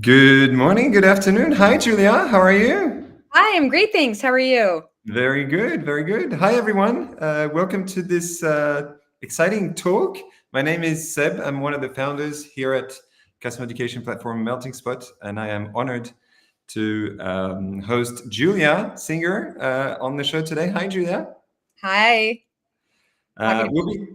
Good morning, good afternoon. Hi, Julia. How are you? Hi, I'm great, thanks. How are you? Very good, very good. Hi, everyone. Welcome to this exciting talk. My name is Seb. I'm one of the founders here at customer education platform Melting Spot, and I am honored to host Julia Singer on the show today. Hi, Julia. Hi. Happy to be.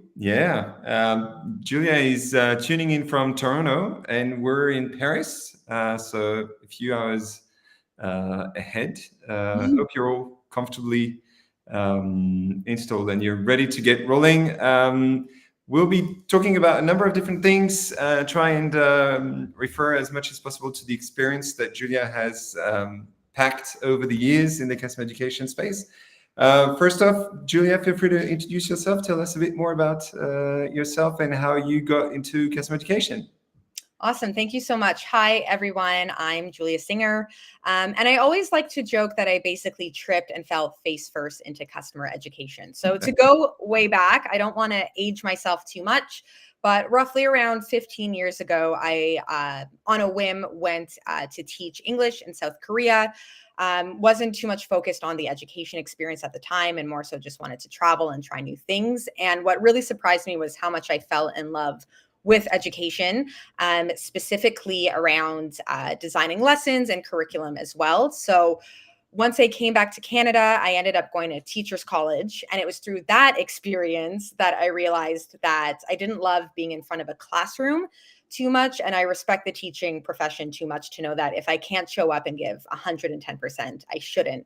Julia is tuning in from Toronto, and we're in Paris, so a few hours ahead. Hope you're all comfortably installed and you're ready to get rolling. We'll be talking about a number of different things, try and refer as much as possible to the experience that Julia has packed over the years in the customer education space. First off, Julia, feel free to introduce yourself. Tell us a bit more about yourself and how you got into customer education. Awesome. Thank you so much. Hi, everyone. I'm Julia Singer. And I always like to joke that I basically tripped and fell face first into customer education. So to go way back, I don't want to age myself too much, but roughly around 15 years ago, I, on a whim, went to teach English in South Korea. Wasn't too much focused on the education experience at the time and more so just wanted to travel and try new things. And what really surprised me was how much I fell in love with education, specifically around designing lessons and curriculum as well. So once I came back to Canada, I ended up going to teachers college. And it was through that experience that I realized that I didn't love being in front of a classroom too much. And I respect the teaching profession too much to know that if I can't show up and give 110%, I shouldn't.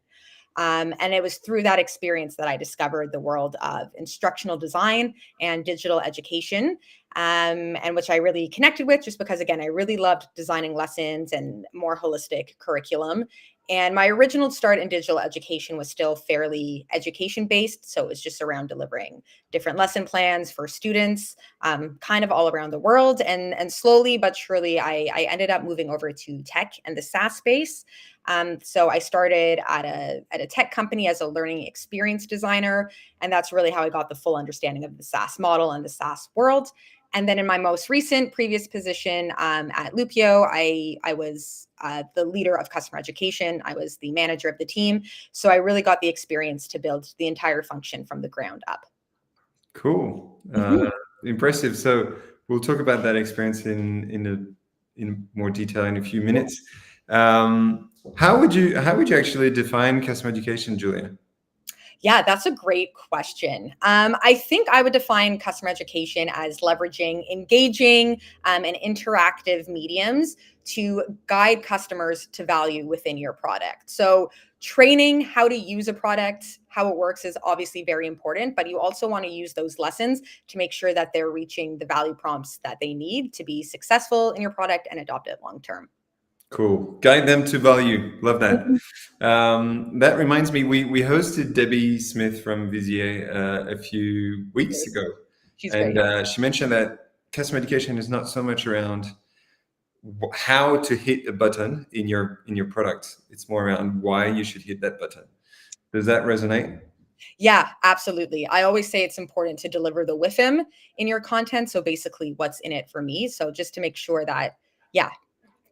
And it was through that experience that I discovered the world of instructional design and digital education, and which I really connected with just because, again, I really loved designing lessons and more holistic curriculum. And my original start in digital education was still fairly education based. So it was just around delivering different lesson plans for students, kind of all around the world. And slowly but surely, I ended up moving over to tech and the SaaS space. So I started at a tech company as a learning experience designer, and that's really how I got the full understanding of the SaaS model and the SaaS world. And then in my most recent previous position at Lupio, I was the leader of customer education. I was the manager of the team. So I really got the experience to build the entire function from the ground up. Cool. Mhm. Impressive. So we'll talk about that experience in more detail in a few minutes. How would you actually define customer education, Julia? Yeah, that's a great question. I think I would define customer education as leveraging engaging and interactive mediums to guide customers to value within your product. So, training how to use a product, how it works is obviously very important, but you also want to use those lessons to make sure that they're reaching the value prompts that they need to be successful in your product and adopt it long term. Cool. Guide them to value. Love that. That reminds me, we hosted Debbie Smith from Vizier a few weeks ago, She's and great. she mentioned that customer education is not so much around how to hit a button in your product. It's more around why you should hit that button. Does that resonate? Yeah, absolutely. I always say it's important to deliver the WIFM in your content. So basically, what's in it for me. So just to make sure that, yeah,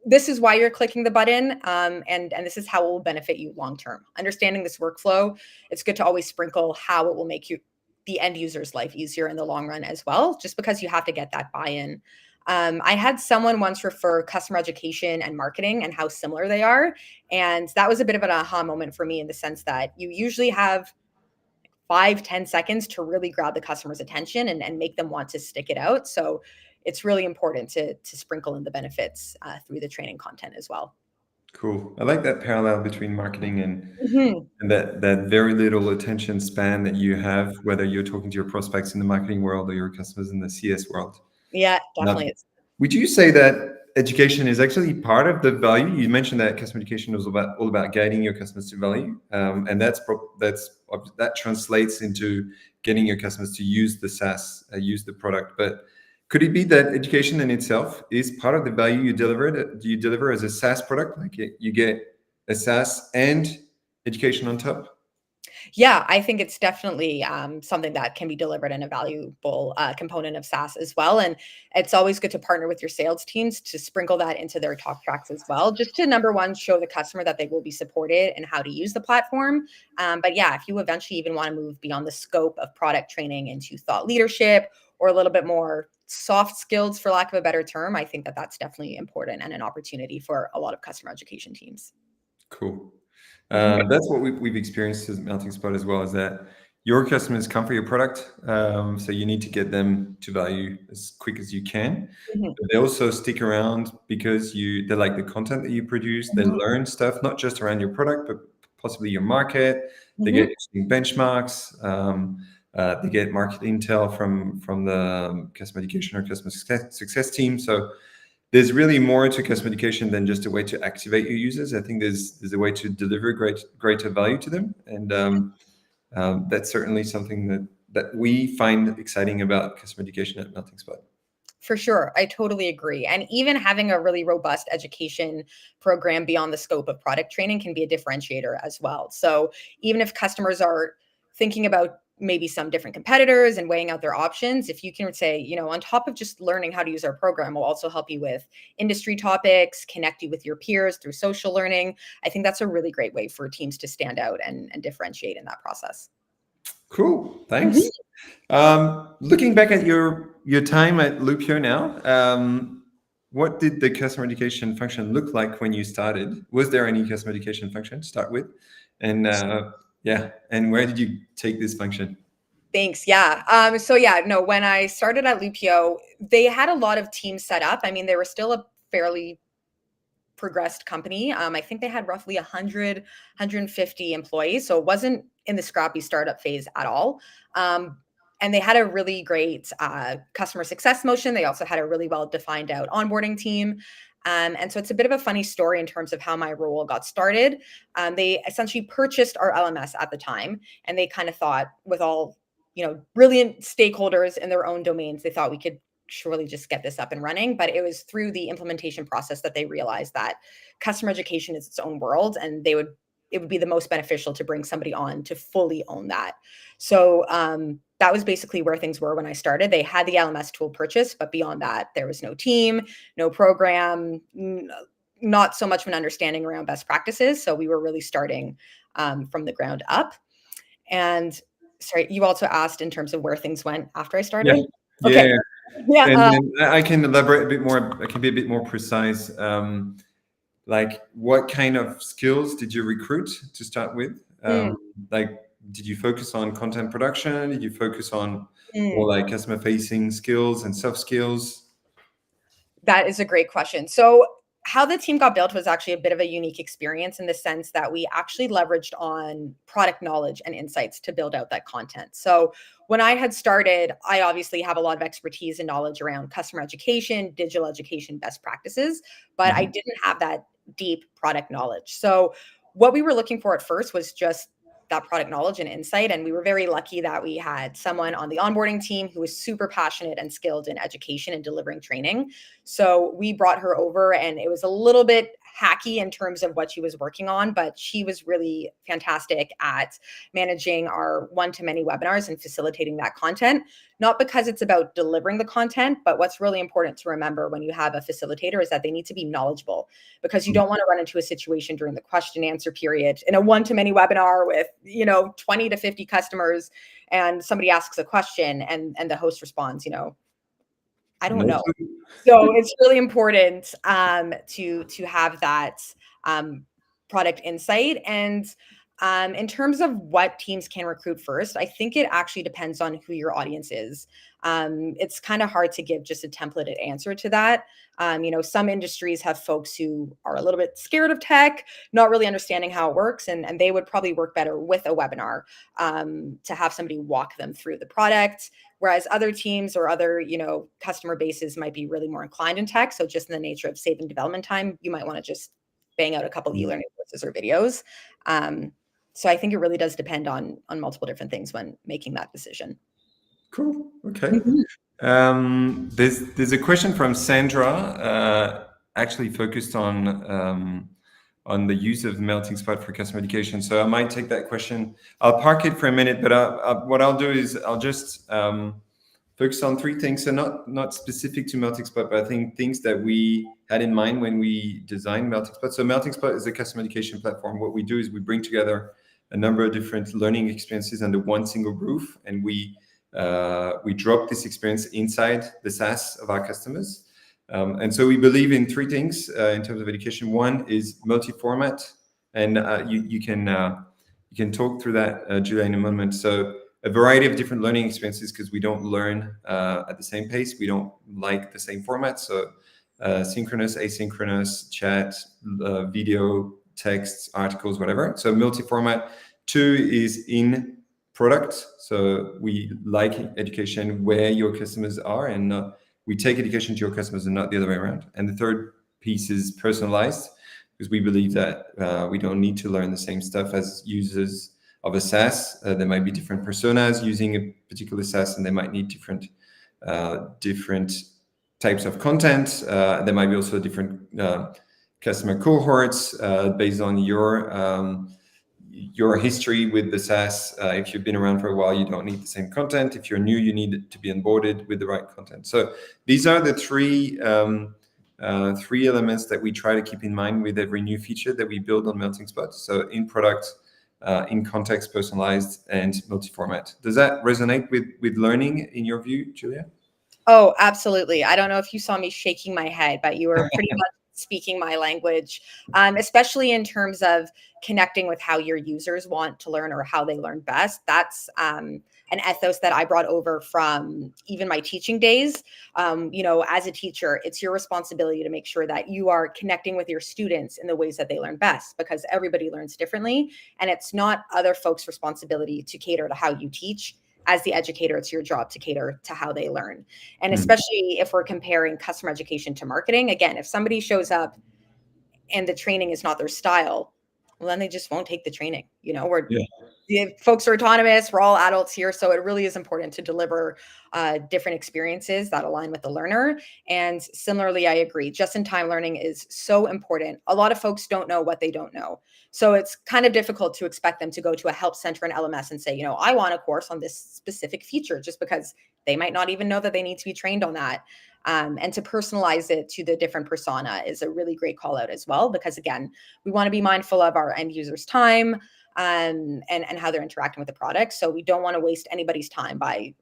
this is why you're clicking the button, and this is how it will benefit you long term. Understanding this workflow, it's good to always sprinkle how it will make you the end user's life easier in the long run as well. Just because you have to get that buy-in. I had someone once refer customer education and marketing and how similar they are, and that was a bit of an aha moment for me in the sense that you usually have 5-10 seconds to really grab the customer's attention and make them want to stick it out. So it's really important to sprinkle in the benefits through the training content as well. Cool. I like that parallel between marketing Mhm. and that very little attention span that you have, whether you're talking to your prospects in the marketing world or your customers in the CS world. Yeah, definitely. Um, would you say that education is actually part of the value? You mentioned that customer education was all about guiding your customers to value, and that translates into getting your customers to use the SaaS, use the product. But could it be that education in itself is part of the value you deliver? Do you deliver as a SaaS product, like you get a SaaS and education on top? Yeah, I think it's definitely something that can be delivered in a valuable component of SaaS as well. And it's always good to partner with your sales teams to sprinkle that into their talk tracks as well, just to number one, show the customer that they will be supported and how to use the platform. But yeah, if you eventually even want to move beyond the scope of product training into thought leadership or a little bit more soft skills, for lack of a better term, I think that that's definitely important and an opportunity for a lot of customer education teams. Cool. Mhm. That's what we've experienced as Melting Spot as well, is that your customers come for your product. So you need to get them to value as quick as you can. Mhm. But they also stick around because they like the content that you produce. They Mhm. learn stuff, not just around your product, but possibly your market. They get Mhm. interesting benchmarks. They get market intel from the customer education or customer success team. So there's really more to customer education than just a way to activate your users. I think there's a way to deliver greater value to them, and that's certainly something that we find exciting about customer education at Melting Spot. For sure. I totally agree. And even having a really robust education program beyond the scope of product training can be a differentiator as well. So even if customers are thinking about maybe some different competitors and weighing out their options, if you can say, on top of just learning how to use our program, we'll also help you with industry topics, connect you with your peers through social learning. I think that's a really great way for teams to stand out and differentiate in that process. Cool, thanks. Mhm. Looking back at your time at Loopio now, what did the customer education function look like when you started? Was there any customer education function to start with? And yeah, and where did you take this function? Thanks. Yeah. So yeah, no, when I started at Lupio, they had a lot of teams set up. I mean, they were still a fairly progressed company. I think they had roughly 150 employees. So it wasn't in the scrappy startup phase at all. And they had a really great customer success motion. They also had a really well defined out onboarding team. And so it's a bit of a funny story in terms of how my role got started. They essentially purchased our LMS at the time, and they kind of thought, with all brilliant stakeholders in their own domains, they thought we could surely just get this up and running. But it was through the implementation process that they realized that customer education is its own world, and it would be the most beneficial to bring somebody on to fully own that. So that was basically where things were when I started. They had the LMS tool purchased, but beyond that, there was no team, no program, not so much of an understanding around best practices. So we were really starting from the ground up. And sorry, you also asked in terms of where things went after I Yeah, started. Okay. yeah. Yeah. And then I can elaborate a bit more. I can be a bit more precise. Like, what kind of skills did you recruit to start with? Mm, Like, did you focus on content production? Did you focus on more mm. like customer facing skills and soft skills? That is a great question. So, how the team got built was actually a bit of a unique experience in the sense that we actually leveraged on product knowledge and insights to build out that content. So, when I had started, I obviously have a lot of expertise and knowledge around customer education, digital education best practices, but I Mhm. didn't have that deep product knowledge. So, what we were looking for at first was just that product knowledge and insight. And we were very lucky that we had someone on the onboarding team who was super passionate and skilled in education and delivering training. So we brought her over, and it was a little bit hacky in terms of what she was working on, but she was really fantastic at managing our one-to-many webinars and facilitating that content. Not because it's about delivering the content, but what's really important to remember when you have a facilitator is that they need to be knowledgeable, because you don't want to run into a situation during the question answer period in a one-to-many webinar with 20 to 50 customers, and somebody asks a question and the host responds, I don't No know. clue. So it's really important to have that um, product insight. And in terms of what teams can recruit first, I think it actually depends on who your audience is. It's kind of hard to give just a templated answer to that. Some industries have folks who are a little bit scared of tech, not really understanding how it works, and they would probably work better with a webinar to have somebody walk them through the product. Whereas other teams or other, customer bases might be really more inclined in tech. So just in the nature of saving development time, you might want to just bang out a couple e-learning courses or videos. Um, so I think it really does depend on multiple different things when making that decision. Cool. Okay. Mhm. There's a question from Sandra, actually focused on on the use of melting spot for customer education. So I might take that question. I'll park it for a minute, but what I'll do is I'll just focus on three things. So not specific to melting spot, but I think things that we had in mind when we designed melting spot. So melting spot is a customer education platform. What we do is we bring together a number of different learning experiences under one single roof, and we drop this experience inside the SaaS of our customers. And so we believe in three things in terms of education. One is multi-format, and you can talk through that, Julia, in a moment. So a variety of different learning experiences, because we don't learn at the same pace. We don't like the same format. So synchronous, asynchronous, chat, video, texts, articles, whatever. So multi-format. Two is in product. So we like education where your customers are, and we take education to your customers and not the other way around. And the third piece is personalized, because we believe that we don't need to learn the same stuff as users of a SaaS. There might be different personas using a particular SaaS, and they might need different types of content. There might be also different customer cohorts based on your history with the SaaS. If you've been around for a while, you don't need the same content. If you're new, you need to be onboarded with the right content. So these are the three elements that we try to keep in mind with every new feature that we build on Melting Spot. So in product, in context, personalized, and multi-format. Does that resonate with learning in your view, Julia? Oh, absolutely. I don't know if you saw me shaking my head, but you were pretty much speaking my language, especially in terms of connecting with how your users want to learn or how they learn best. That's an ethos that I brought over from even my teaching days. As a teacher, it's your responsibility to make sure that you are connecting with your students in the ways that they learn best, because everybody learns differently. And it's not other folks' responsibility to cater to how you teach. As the educator, it's your job to cater to how they learn. And especially if we're comparing customer education to marketing, again, if somebody shows up and the training is not their style, well, then they just won't take the training. Folks are autonomous. We're all adults here. So it really is important to deliver different experiences that align with the learner. And similarly, I agree. Just-in-time learning is so important. A lot of folks don't know what they don't know. So it's kind of difficult to expect them to go to a help center in LMS and say, I want a course on this specific feature, just because they might not even know that they need to be trained on that. And to personalize it to the different persona is a really great call out as well, because again, we want to be mindful of our end users' time and how they're interacting with the product. So we don't want to waste anybody's time by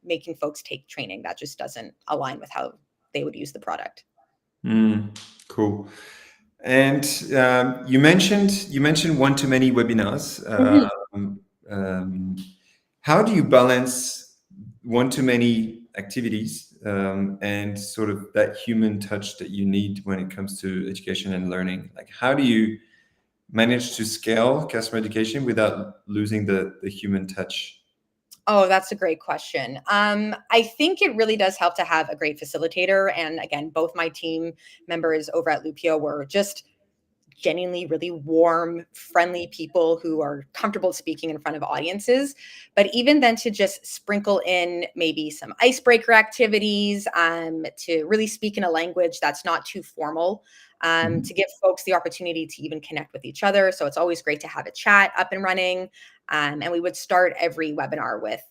making folks take training that just doesn't align with how they would use the product. Cool. And you mentioned one-to-many webinars. How do you balance one-to-many activities and sort of that human touch that you need when it comes to education and learning? Like, how do you manage to scale customer education without losing the human touch? Oh, that's a great question. I think it really does help to have a great facilitator. And again, both my team members over at Lupio were just genuinely really warm, friendly people who are comfortable speaking in front of audiences. But even then, to just sprinkle in maybe some icebreaker activities, to really speak in a language that's not too formal, to give folks the opportunity to even connect with each other. So it's always great to have a chat up and running. And we would start every webinar with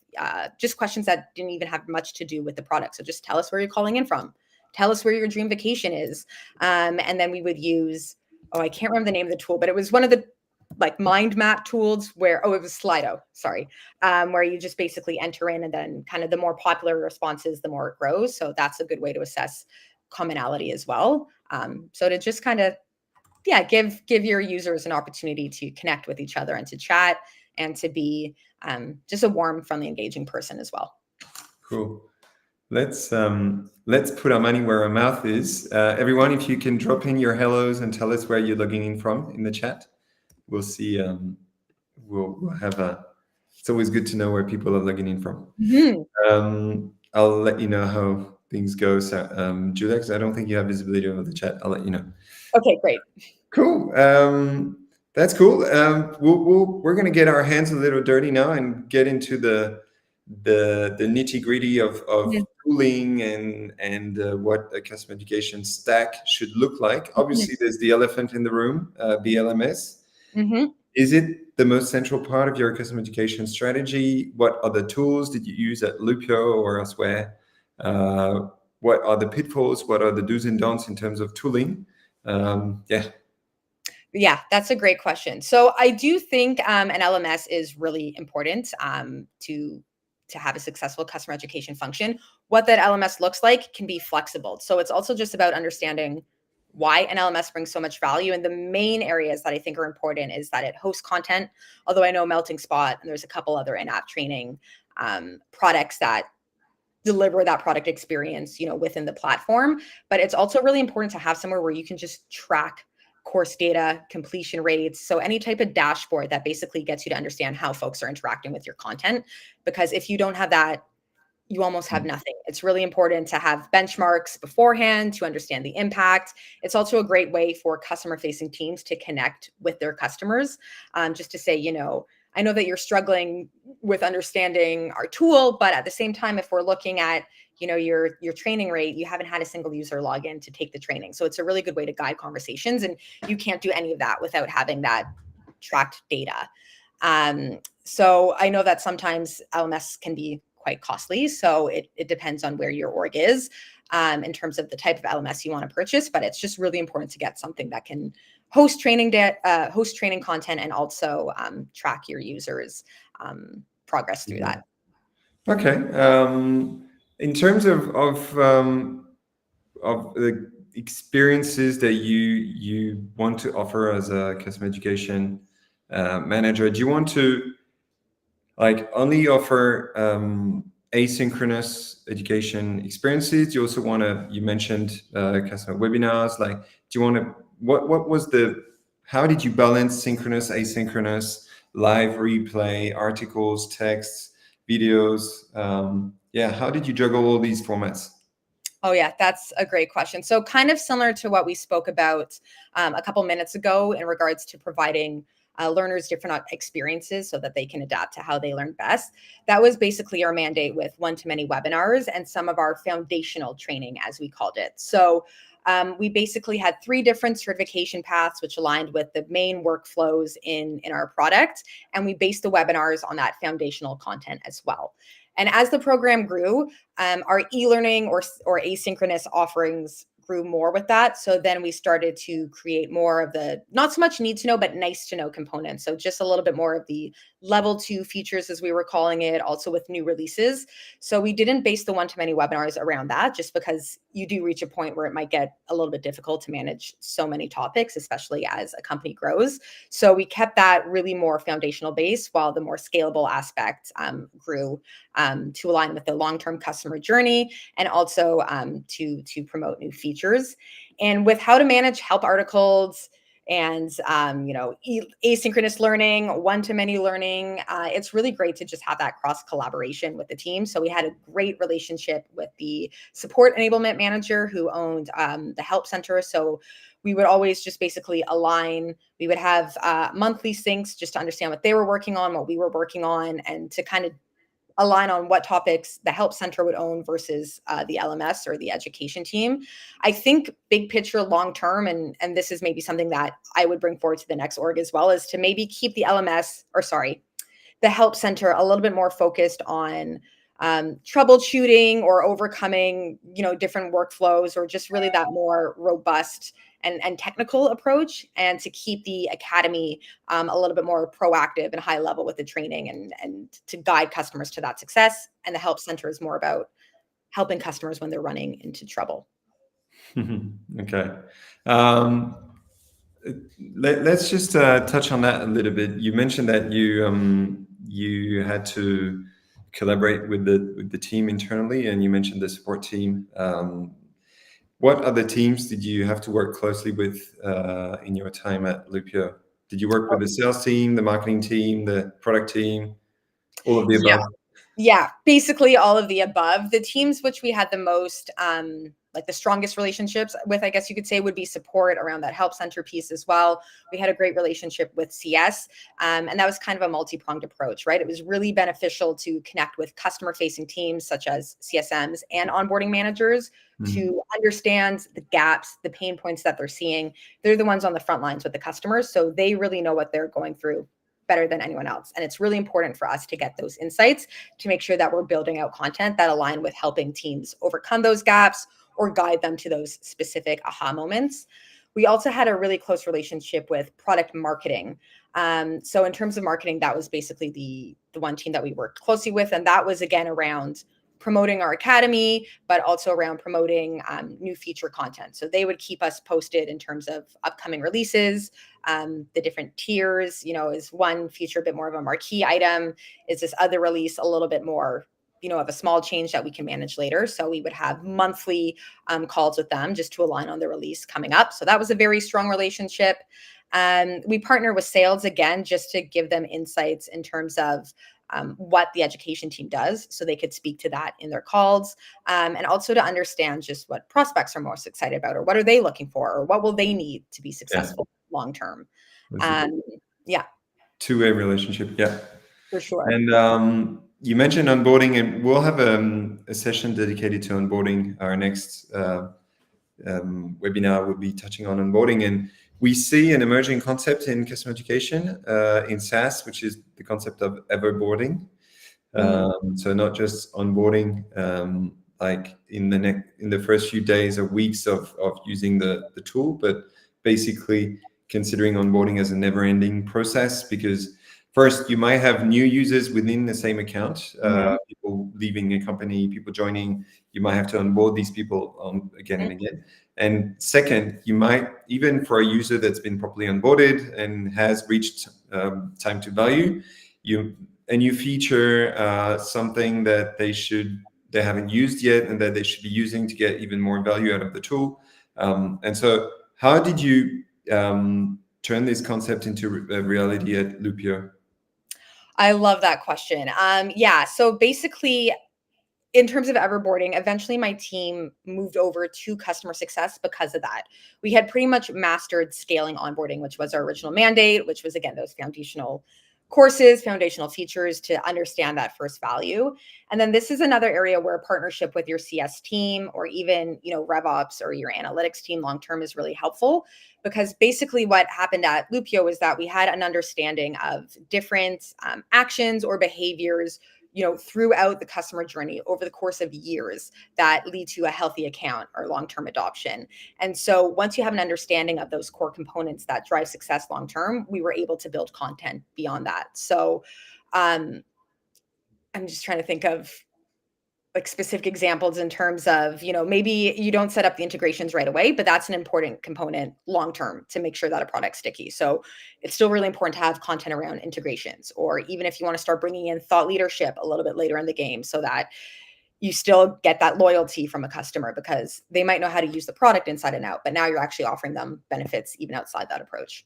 just questions that didn't even have much to do with the product. So just tell us where you're calling in from. Tell us where your dream vacation is. And then we would use, I can't remember the name of the tool, but it was one of the mind map tools where, it was Slido, sorry, where you just basically enter in, and then kind of the more popular responses, the more it grows. So that's a good way to assess commonality as well. So to just kind of, give your users an opportunity to connect with each other and to chat and to be just a warm, friendly, engaging person as well. Cool. Let's put our money where our mouth is. Everyone, if you can drop in your hellos and tell us where you're logging in from in the chat, we'll see. We'll have it's always good to know where people are logging in from. I'll let you know how things go. So, Julia, 'cause I don't think you have visibility over the chat. I'll let you know. Okay, great. Cool. That's cool. We're going to get our hands a little dirty now and get into the nitty gritty of tooling and what a customer education stack should look like. Obviously, there's the elephant in the room, BLMS. Mm-hmm. Is it the most central part of your customer education strategy? What other tools did you use at Lupio or elsewhere? What are the pitfalls? What are the do's and don'ts in terms of tooling? Yeah. Yeah, that's a great question. So I do think an LMS is really important to have a successful customer education function. What that LMS looks like can be flexible. So it's also just about understanding why an LMS brings so much value. And the main areas that I think are important is that it hosts content. Although I know Melting Spot and there's a couple other in-app training products that deliver that product experience, within the platform. But it's also really important to have somewhere where you can just track course data, completion rates. So any type of dashboard that basically gets you to understand how folks are interacting with your content. Because if you don't have that, you almost have nothing. It's really important to have benchmarks beforehand to understand the impact. It's also a great way for customer facing teams to connect with their customers, just to say, I know that you're struggling with understanding our tool, but at the same time, if we're looking at, your training rate, you haven't had a single user log in to take the training. So it's a really good way to guide conversations, and you can't do any of that without having that tracked data. So I know that sometimes LMS can be quite costly. So it depends on where your org is in terms of the type of LMS you want to purchase, but it's just really important to get something that can host training content and also track your users' progress through that. Okay. In terms of the experiences that you want to offer as a customer education manager, do you want to only offer asynchronous education experiences? Do you also want to? You mentioned customer webinars. Do you want to? What was the? How did you balance synchronous, asynchronous, live replay, articles, texts, videos? How did you juggle all these formats? Oh, yeah, that's a great question. So kind of similar to what we spoke about a couple minutes ago in regards to providing learners different experiences so that they can adapt to how they learn best. That was basically our mandate with one-to-many webinars and some of our foundational training, as we called it. So we basically had 3 different certification paths, which aligned with the main workflows in our product. And we based the webinars on that foundational content as well. And as the program grew, our e-learning or asynchronous offerings grew more with that. So then we started to create more of the, not so much need to know, but nice to know components. So just a little bit more of the level 2 features, as we were calling it, also with new releases. So we didn't base the one-to-many webinars around that, just because you do reach a point where it might get a little bit difficult to manage so many topics, especially as a company grows. So we kept that really more foundational base, while the more scalable aspect grew to align with the long-term customer journey, and also to promote new features. And with how to manage help articles and asynchronous learning, one-to-many learning, it's really great to just have that cross collaboration with the team. So we had a great relationship with the support enablement manager who owned the help center. So we would always just basically align. We would have monthly syncs just to understand what they were working on, what we were working on, and to kind of align on what topics the help center would own versus the LMS or the education team. I think big picture, long term, and this is maybe something that I would bring forward to the next org as well, is to maybe keep the the help center a little bit more focused on troubleshooting or overcoming, different workflows, or just really that more robust and technical approach, and to keep the academy a little bit more proactive and high level with the training and to guide customers to that success. And the help center is more about helping customers when they're running into trouble. Okay. Let's just touch on that a little bit. You mentioned that you had to collaborate with the team internally, and you mentioned the support team. What other teams did you have to work closely with in your time at Lupio? Did you work with the sales team, the marketing team, the product team, all of the above? Yeah, basically all of the above. The teams which we had the most like the strongest relationships with, I guess you could say, would be support around that help center piece as well. We had a great relationship with CS, and that was kind of a multi-pronged approach, right? It was really beneficial to connect with customer-facing teams such as CSMs and onboarding managers to understand the gaps, the pain points that they're seeing. They're the ones on the front lines with the customers, so they really know what they're going through better than anyone else. And it's really important for us to get those insights to make sure that we're building out content that align with helping teams overcome those gaps or guide them to those specific aha moments. We also had a really close relationship with product marketing. So in terms of marketing, that was basically the one team that we worked closely with. And that was, again, around promoting our academy, but also around promoting new feature content. So they would keep us posted in terms of upcoming releases, the different tiers. Is one feature a bit more of a marquee item? Is this other release a little bit more, of a small change that we can manage later? So we would have monthly calls with them just to align on the release coming up. So that was a very strong relationship. We partner with sales, again, just to give them insights in terms of what the education team does, so they could speak to that in their calls, and also to understand just what prospects are most excited about, or what are they looking for, or what will they need to be successful long term. Yeah, two-way relationship. Yeah, for sure. And you mentioned onboarding, and we'll have a session dedicated to onboarding. Our next webinar will be touching on onboarding, and we see an emerging concept in customer education in SaaS, which is the concept of everboarding. So not just onboarding, like in the first few days or weeks of using the tool, but basically considering onboarding as a never-ending process, because first you might have new users within the same account, people leaving a company, people joining. You might have to onboard these people again and again. And second, you might, even for a user that's been properly onboarded and has reached time to value, you feature something that they haven't used yet and that they should be using to get even more value out of the tool. And so how did you turn this concept into reality at Loopio? I love that question. Yeah, so basically, in terms of everboarding, eventually my team moved over to customer success because of that. We had pretty much mastered scaling onboarding, which was our original mandate, which was, again, those foundational courses, foundational features to understand that first value. And then this is another area where a partnership with your CS team, or even, RevOps or your analytics team long-term, is really helpful, because basically what happened at Loopio is that we had an understanding of different actions or behaviors throughout the customer journey over the course of years that lead to a healthy account or long-term adoption. And so once you have an understanding of those core components that drive success long-term, we were able to build content beyond that. So I'm just trying to think of like specific examples in terms of, maybe you don't set up the integrations right away, but that's an important component long-term to make sure that a product's sticky. So it's still really important to have content around integrations, or even if you want to start bringing in thought leadership a little bit later in the game, so that you still get that loyalty from a customer, because they might know how to use the product inside and out, but now you're actually offering them benefits even outside that approach.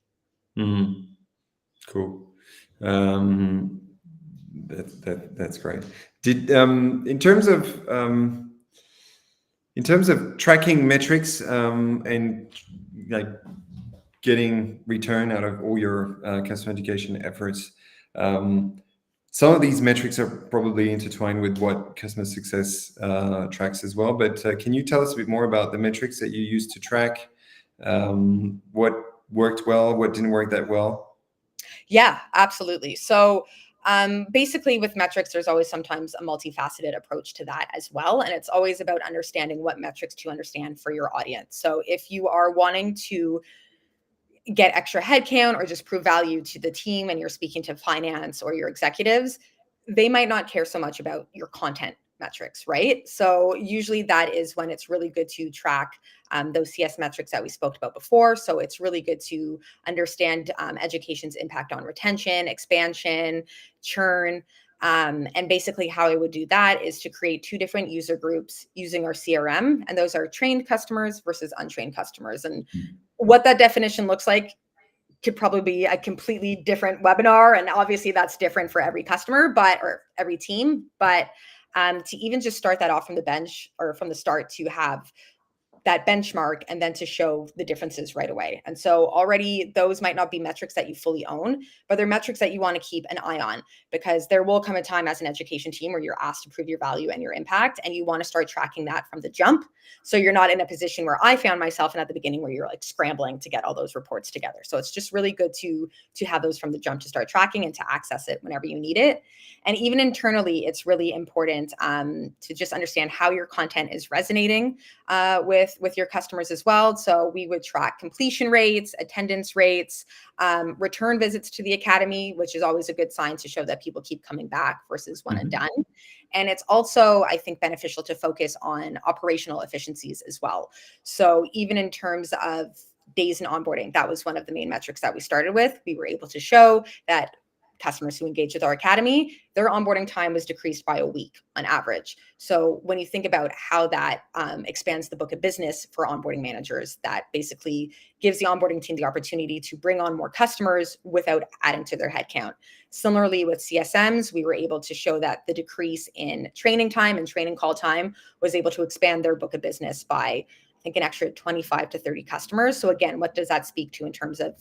Cool. That's great. Did in terms of tracking metrics and like getting return out of all your customer education efforts, some of these metrics are probably intertwined with what customer success tracks as well. But can you tell us a bit more about the metrics that you use to track what worked well, what didn't work that well? Yeah, absolutely. So basically with metrics, there's always sometimes a multifaceted approach to that as well. And it's always about understanding what metrics to understand for your audience. So if you are wanting to get extra headcount or just prove value to the team and you're speaking to finance or your executives, they might not care so much about your content metrics, right? So usually that is when it's really good to track those CS metrics that we spoke about before. So it's really good to understand education's impact on retention, expansion, churn. And basically how I would do that is to create two different user groups using our CRM. And those are trained customers versus untrained customers. And what that definition looks like could probably be a completely different webinar. And obviously that's different for every customer, or every team. But to even just start that off from the bench or from the start, to have that benchmark and then to show the differences right away. And so already those might not be metrics that you fully own, but they're metrics that you want to keep an eye on, because there will come a time as an education team where you're asked to prove your value and your impact, and you want to start tracking that from the jump. So you're not in a position where I found myself in at the beginning where you're like scrambling to get all those reports together. So it's just really good to have those from the jump to start tracking and to access it whenever you need it. And even internally, it's really important to just understand how your content is resonating with your customers as well. So we would track completion rates, attendance rates, return visits to the academy, which is always a good sign to show that people keep coming back versus one and done. And it's also, I think, beneficial to focus on operational efficiencies as well. So even in terms of days in onboarding, that was one of the main metrics that we started with. We were able to show that customers who engage with our academy, their onboarding time was decreased by a week on average. So when you think about how that expands the book of business for onboarding managers, that basically gives the onboarding team the opportunity to bring on more customers without adding to their headcount. Similarly, with CSMs, we were able to show that the decrease in training time and training call time was able to expand their book of business by, I think, an extra 25 to 30 customers. So again, what does that speak to in terms of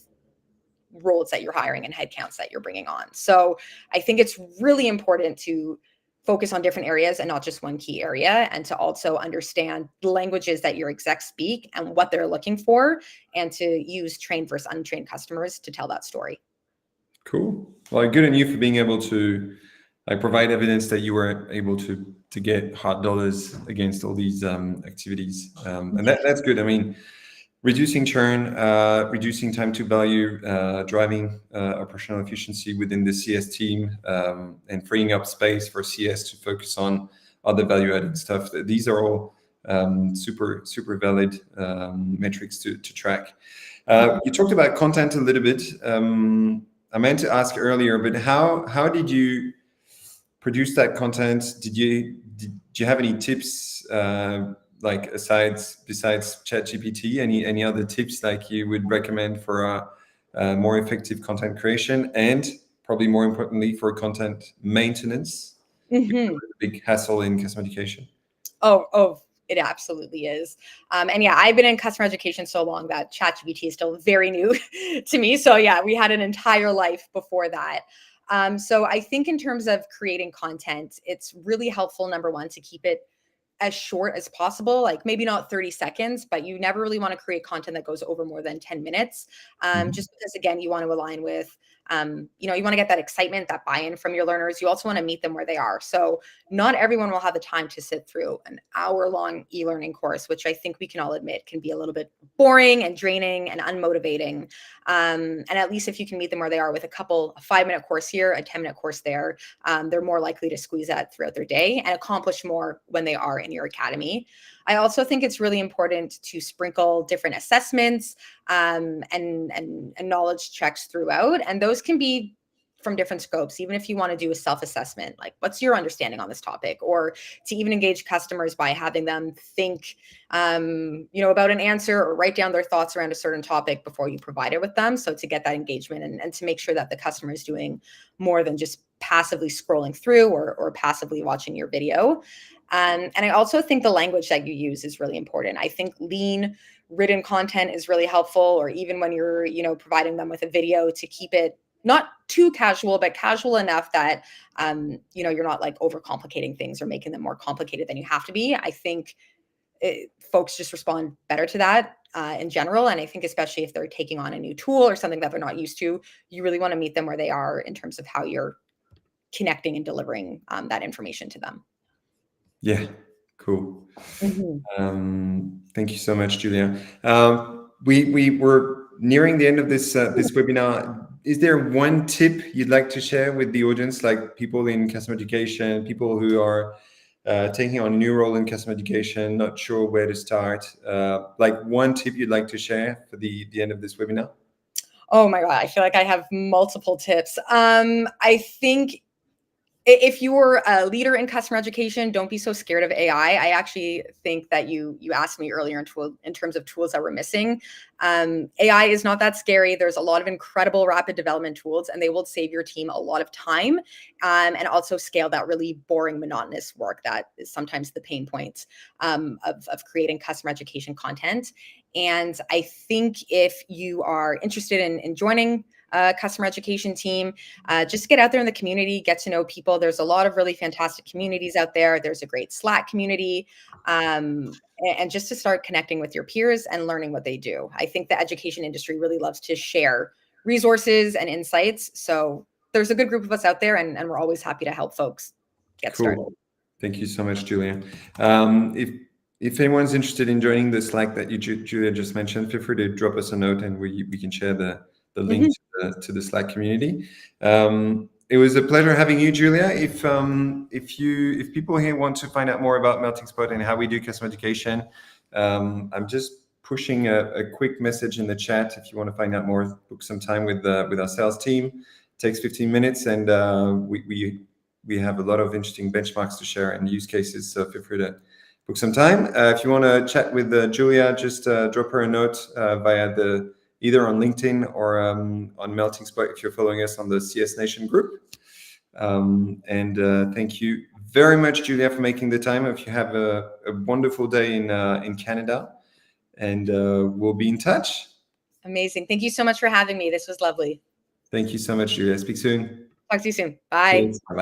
roles that you're hiring and headcounts that you're bringing on? So I think it's really important to focus on different areas and not just one key area, and to also understand the languages that your execs speak and what they're looking for, and to use trained versus untrained customers to tell that story. Cool. Well, good on you for being able to provide evidence that you were able to get hard dollars against all these activities, and that's good. I mean, reducing churn, reducing time to value, driving operational efficiency within the CS team, and freeing up space for CS to focus on other value-added stuff. These are all super valid metrics to track. You talked about content a little bit. I meant to ask earlier, but how did you produce that content? Did you have any tips? Besides ChatGPT, any other tips like you would recommend for a more effective content creation, and probably more importantly for content maintenance? Mm-hmm. Big hassle in customer education. Oh, it absolutely is. And yeah, I've been in customer education so long that ChatGPT is still very new to me. So yeah, we had an entire life before that. So I think in terms of creating content, it's really helpful, number one, to keep it as short as possible, like maybe not 30 seconds, but you never really want to create content that goes over more than 10 minutes. Just because, again, you want to align with, you want to get that excitement, that buy-in from your learners. You also want to meet them where they are. So not everyone will have the time to sit through an hour-long e-learning course, which I think we can all admit can be a little bit boring and draining and unmotivating. And at least if you can meet them where they are with a 5-minute course here, a 10-minute course there, they're more likely to squeeze that throughout their day and accomplish more when they are in your academy. I also think it's really important to sprinkle different assessments and knowledge checks throughout. And those can be from different scopes, even if you want to do a self-assessment, like what's your understanding on this topic, or to even engage customers by having them think, about an answer or write down their thoughts around a certain topic before you provide it with them. So to get that engagement and to make sure that the customer is doing more than just passively scrolling through or passively watching your video. And I also think the language that you use is really important. I think lean written content is really helpful, or even when you're, providing them with a video, to keep it not too casual, but casual enough that, you're not like overcomplicating things or making them more complicated than you have to be. I think folks just respond better to that in general. And I think especially if they're taking on a new tool or something that they're not used to, you really want to meet them where they are in terms of how you're connecting and delivering that information to them. Yeah, cool. Thank you so much, Julia. We were nearing the end of this webinar. Is there one tip you'd like to share with the audience, like people in customer education, people who are taking on a new role in customer education, not sure where to start? Like one tip you'd like to share for the end of this webinar? Oh my God, I feel like I have multiple tips. I think If you're a leader in customer education, don't be so scared of AI. I actually think that you asked me earlier in terms of tools that we're missing. AI is not that scary. There's a lot of incredible rapid development tools, and they will save your team a lot of time, and also scale that really boring, monotonous work that is sometimes the pain points of creating customer education content. And I think if you are interested in joining a customer education team, just get out there in the community, get to know people. There's a lot of really fantastic communities out there. There's a great Slack community, and just to start connecting with your peers and learning what they do. I think the education industry really loves to share resources and insights. So there's a good group of us out there, and we're always happy to help folks get started. Thank you so much, Julia. If anyone's interested in joining the Slack that Julia just mentioned, feel free to drop us a note, and we can share the link to the Slack community. It was a pleasure having you, Julia. If people here want to find out more about Melting Spot and how we do customer education, I'm just pushing a quick message in the chat. If you want to find out more, book some time with our sales team. It takes 15 minutes, and we have a lot of interesting benchmarks to share and use cases. So feel free to book some time. If you want to chat with Julia, just drop her a note via either on LinkedIn or on Melting Spot if you're following us on the CS Nation group. Thank you very much, Julia, for making the time. If you have a wonderful day in Canada, and we'll be in touch. Amazing. Thank you so much for having me. This was lovely. Thank you so much, Julia. Speak soon. Talk to you soon. Bye. Bye.